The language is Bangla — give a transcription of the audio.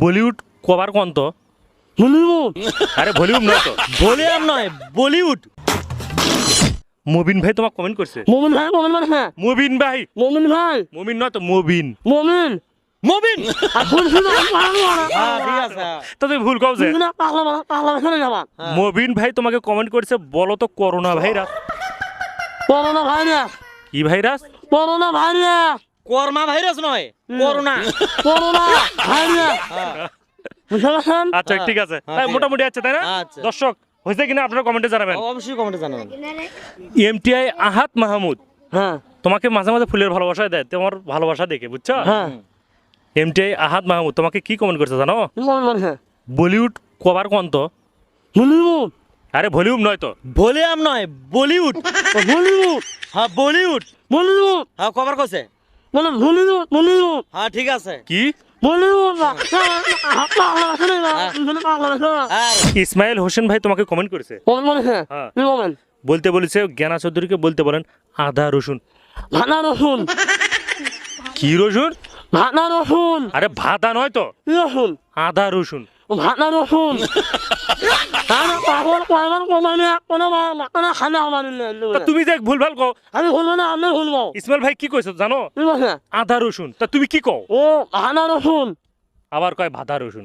বলিউড কবার কোন তো? বলিউড আরে ভলিউম নয় তো, ভলিউম নয় বলিউড। মুবিন ভাই তোমাকে কমেন্ট করছে। মোমিন ভাই মোমিন মানে হ্যাঁ মুবিন ভাই, মোমিন ভাই মুমিন নয় তো মুবিন। মোমিন মুবিন আর ভুল শুনে হ্যাঁ ঠিক আছে। তো তুমি ভুল কও যে। পাগলা পাগলা শুনে যাবা মুবিন ভাই তোমাকে কমেন্ট করছে, বলো তো করোনা ভাইরাস করোনা ভাইরাস কি virus? Corona virus corona virus নয় করোনা। করোনা ভাইরাস হ্যাঁ, বুঝতে পারছেন? আচ্ছা ঠিক আছে, হ্যাঁ, তাই ঠিক মোটামুটি আছে তাই না? আচ্ছা। দর্শক হয়েছে কিনা আপনারা কমেন্টে জানাবেন। অবশ্যই কমেন্টে জানাবেন। এমটিআই আহাত মাহমুদ হ্যাঁ তোমাকে মাঝে মাঝে ফুলের ভালোবাসা দেয়, তোমার ভালোবাসা দেখে, বুঝছো? হ্যাঁ এমটিআই আহাত মাহমুদ তোমাকে কি কমেন্ট করছে জানো? মোমিন মানে হ্যাঁ বলিউড কবার কোন তো? বলিউড আরে ভলিউম নয় তো, ভলিউম নয় বলিউড। বলিউড হ্যাঁ বলিউড। বলিউড হ্যাঁ কবার কইছে? মানে বলিউড বলিউড হ্যাঁ ঠিক আছে। কি? বলিউড পাগলা শুনে পাগলা শুনে আর ইসমাইল হোসেন ভাই তোমাকে কমেন্ট করেছে, মোমিন মানে হ্যাঁ হ্যাঁ। কি বলেন বলতে বলেছে জ্ঞানা চৌধুরীকে বলতে বলেন আদা রসুন। ভানা রসুন কি রসুন? ভানা রসুন আরে ভাদা নয় তো, কি রসুন আদা রসুন। ভানা রসুন আমি পাগল কয়বার কমানে কোনো কোনো খানা আমার তা তুমি যে ভুলভাল কও। আমি বলবো না আমি বলবো ইসমাইল ভাই কি কইছো জানো? কি বলছে আদা রসুন, তা তুমি কি কও? ও ভানা রসুন আবার কয় ভাদা রসুন।